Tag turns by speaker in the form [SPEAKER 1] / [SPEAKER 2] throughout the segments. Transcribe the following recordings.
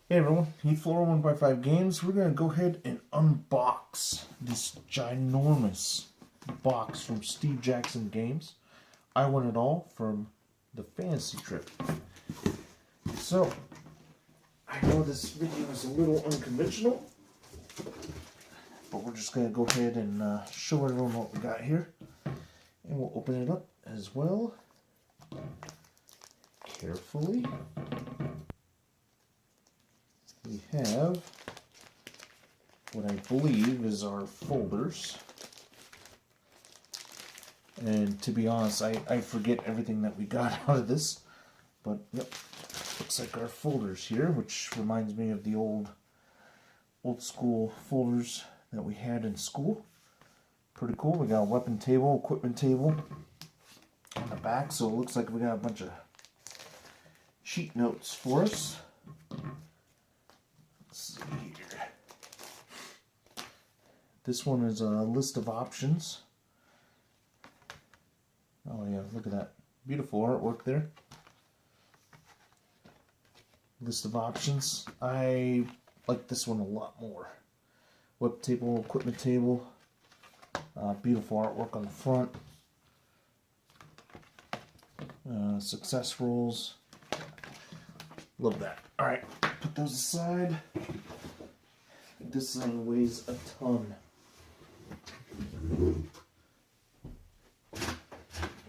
[SPEAKER 1] Hey everyone, Heath 1x5 Games. We're going to go ahead and unbox this ginormous box from Steve Jackson Games. I won it all from the fantasy trip. So, I know this video is a little unconventional, but we're just going to go ahead and show everyone what we got here. And we'll open it up as well, carefully. We have what I believe is our folders. And to be honest, I forget everything that we got out of this. But yep, looks like our folders here, which reminds me of the old school folders that we had in school. Pretty cool. We got a weapon table, equipment table on the back, so it looks like we got a bunch of sheet notes for us. Let's see here. This one is a list of options. Oh yeah, look at that. Beautiful artwork there. List of options. I like this one a lot more. Web table, equipment table. Beautiful artwork on the front. Success rules. Love that. Alright, put those aside. This thing weighs a ton.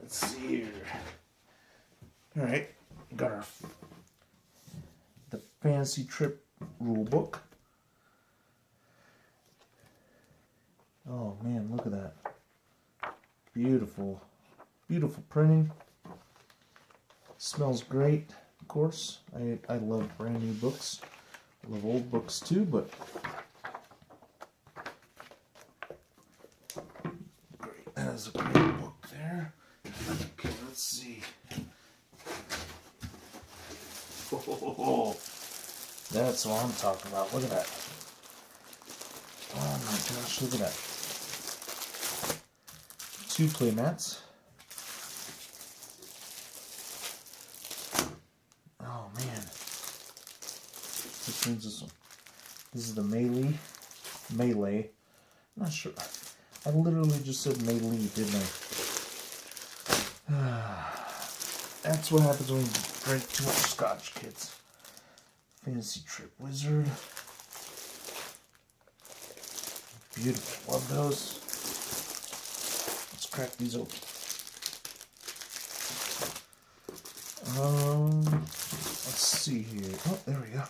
[SPEAKER 1] Let's see here. Alright, got the fantasy trip rule book. Oh man, look at that. Beautiful. Beautiful printing. Smells great, of course. I love brand new books. I love old books too, but great. That is a great book there. Okay, let's see. Oh, that's what I'm talking about. Look at that. Oh my gosh, look at that. 2 play mats. Oh man. Which means this one. This is the melee. I'm not sure. I literally just said melee, didn't I? That's what happens when you drink too much scotch, kids. Fantasy Trip Wizard. Beautiful. Love those. Let's crack these open. Let's see here. Oh, there we go.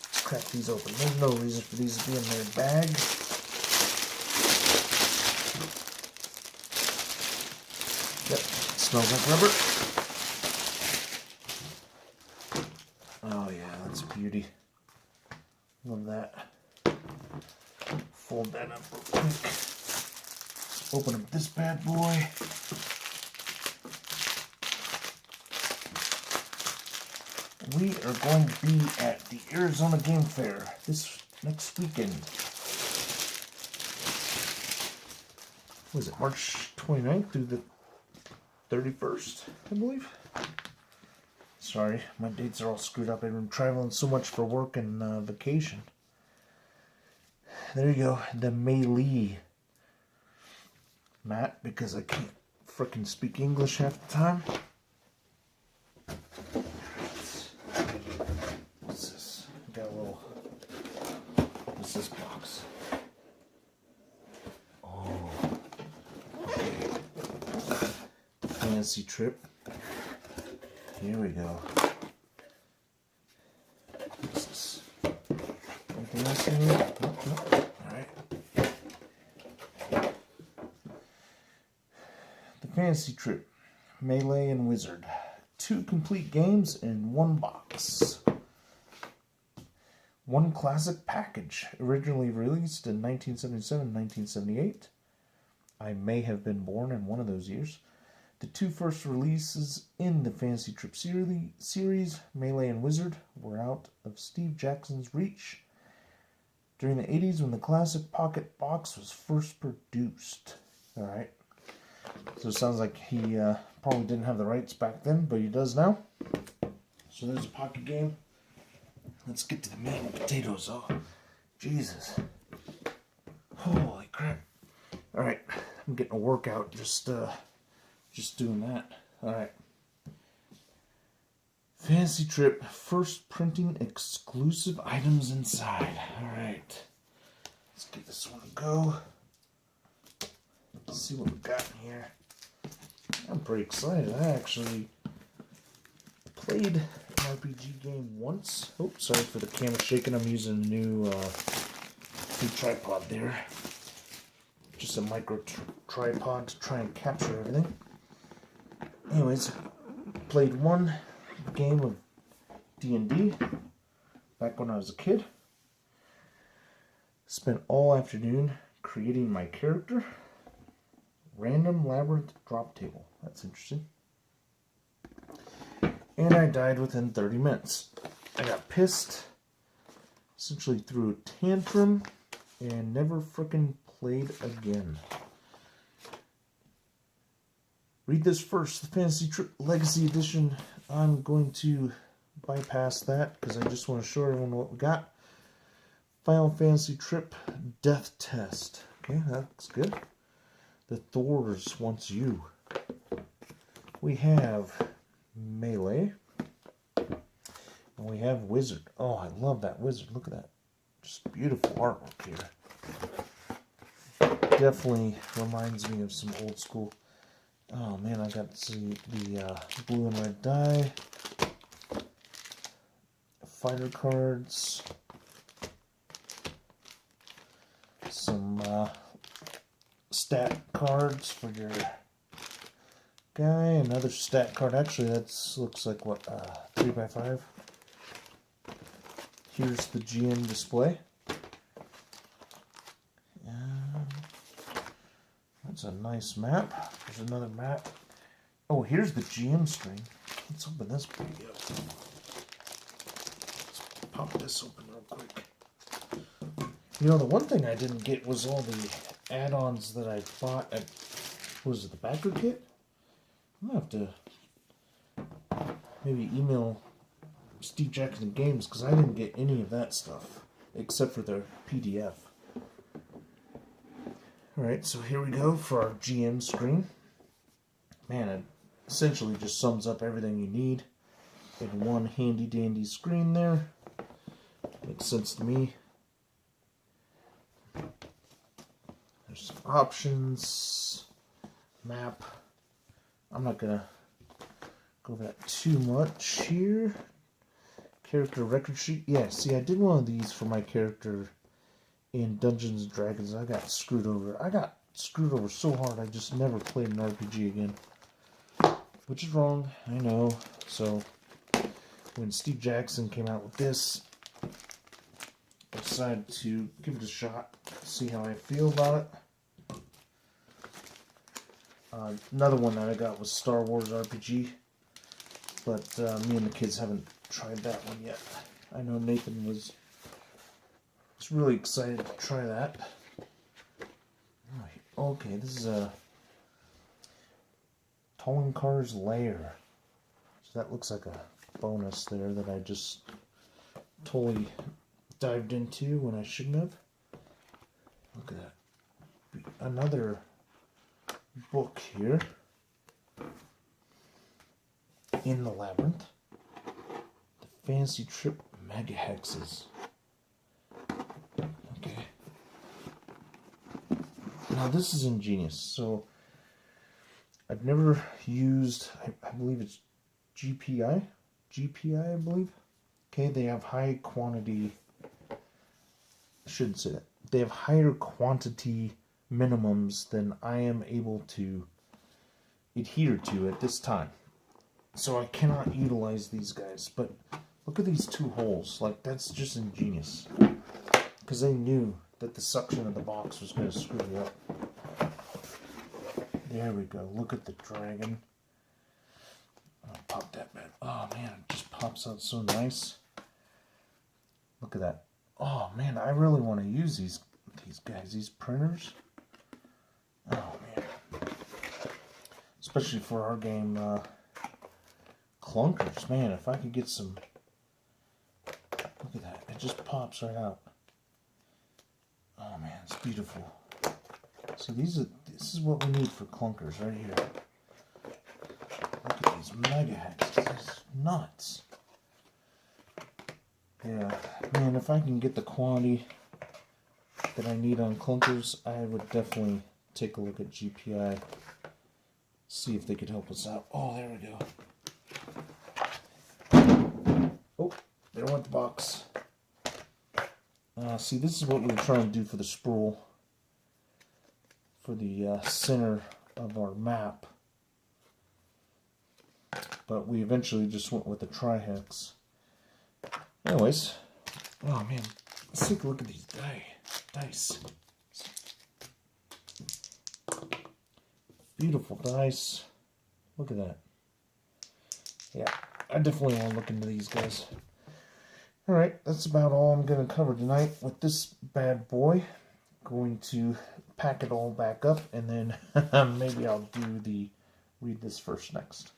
[SPEAKER 1] Let's crack these open. There's no reason for these to be in their bag. Yep, smells like rubber. Oh yeah, that's a beauty. Love that. Fold that up real quick. Open up this bad boy. We are going to be at the Arizona Game Fair this next weekend. What is it, March 29th through the 31st, I believe? Sorry, my dates are all screwed up. I've been traveling so much for work and vacation. There you go, the melee mat, because I can't frickin' speak English half the time. What's this? Got a little. What's this box? Oh, okay. Fantasy Trip. Here we go. What's this? Anything else in here? Nope. Alright. The Fantasy Trip. Melee and Wizard. 2 complete games in 1 box. 1 classic package. Originally released in 1977 and 1978. I may have been born in one of those years. The 2 first releases in the Fantasy Trip series, Melee and Wizard, were out of Steve Jackson's reach during the 80s when the classic pocket box was first produced. Alright. So it sounds like he probably didn't have the rights back then, but he does now. So there's a pocket game. Let's get to the meat and potatoes. Oh, Jesus. Holy crap. Alright, I'm getting a workout just doing that. Alright. Fantasy Trip, first printing exclusive items inside. Alright. Let's get this one a go. Let's see what we got in here. I'm pretty excited. I actually played an RPG game once. Oh, sorry for the camera shaking. I'm using a new tripod there. Just a micro tripod to try and capture everything. Anyways, played one game of D&D back when I was a kid. Spent all afternoon creating my character. Random labyrinth drop table. That's interesting. And I died within 30 minutes. I got pissed, essentially threw a tantrum, and never frickin' played again. Read this first, the Fantasy Trip Legacy Edition. I'm going to bypass that because I just want to show everyone what we got. Final Fantasy Trip Death Test. Okay, that's good. The Thors Wants You. We have Melee. And we have Wizard. Oh, I love that Wizard. Look at that. Just beautiful artwork here. Definitely reminds me of some old school. Oh man, I got to see the blue and red die. Fighter cards. Some stat cards for your guy. Another stat card. Actually, that looks like what, 3x5. Here's the GM display. That's a nice map. There's another map. Oh, here's the GM screen. Let's open this baby up. Let's pop this open real quick. You know, the one thing I didn't get was all the add-ons that I bought at, what was it, the backer kit? I'm going to have to maybe email Steve Jackson Games because I didn't get any of that stuff except for their PDF. Alright, so here we go for our GM screen. Man, it essentially just sums up everything you need in one handy dandy screen there. Makes sense to me. There's some options, map. I'm not going to go over that too much here. Character record sheet. Yeah, see, I did one of these for my character in Dungeons and Dragons. I got screwed over. I got screwed over so hard I just never played an RPG again. Which is wrong, I know. So, when Steve Jackson came out with this, I decided to give it a shot, see how I feel about it. Another one that I got was Star Wars RPG, but me and the kids haven't tried that one yet. I know Nathan was really excited to try that. Okay, this is a Tollinkar's Lair. So that looks like a bonus there that I just totally dived into when I shouldn't have. Look at that. Another book here. In the Labyrinth. The Fantasy Trip Mega Hexes. Okay. Now this is ingenious. So I've never used, I believe it's GPI, I believe. Okay, they have high quantity, I shouldn't say that. They have higher quantity minimums than I am able to adhere to at this time. So I cannot utilize these guys. But look at these two holes. Like, that's just ingenious. Because they knew that the suction of the box was going to screw you up. There we go. Look at the dragon. I'll pop that back. Oh, man. It just pops out so nice. Look at that. Oh, man. I really want to use these guys. These printers. Oh, man. Especially for our game, clunkers. Man, if I could get some... Look at that. It just pops right out. Oh man, it's beautiful. See, this is what we need for clunkers right here. Look at these mega hexes. This is nuts. Yeah, man, if I can get the quantity that I need on clunkers, I would definitely take a look at GPI. See if they could help us out. Oh, there we go. Oh, there went the box. See, this is what we were trying to do for the sprawl. For the center of our map. But we eventually just went with the tri-hex. Anyways, oh man, let's take a look at these dice. Beautiful dice. Look at that. Yeah, I definitely want to look into these guys. Alright, that's about all I'm going to cover tonight with this bad boy. Going to pack it all back up, and then maybe I'll do read this first next.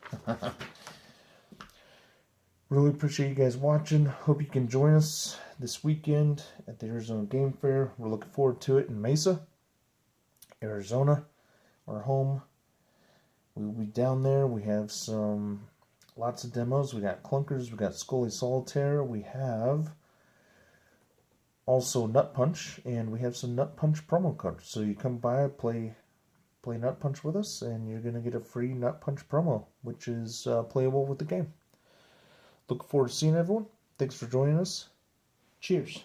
[SPEAKER 1] Really appreciate you guys watching. Hope you can join us this weekend at the Arizona Game Fair. We're looking forward to it in Mesa, Arizona, our home. We'll be down there. We have lots of demos. We got Clunkers. We got Scully Solitaire. We have also Nut Punch, and we have some Nut Punch promo cards. So you come by, play Nut Punch with us, and you're going to get a free Nut Punch promo, which is playable with the game. Look forward to seeing everyone. Thanks for joining us. Cheers.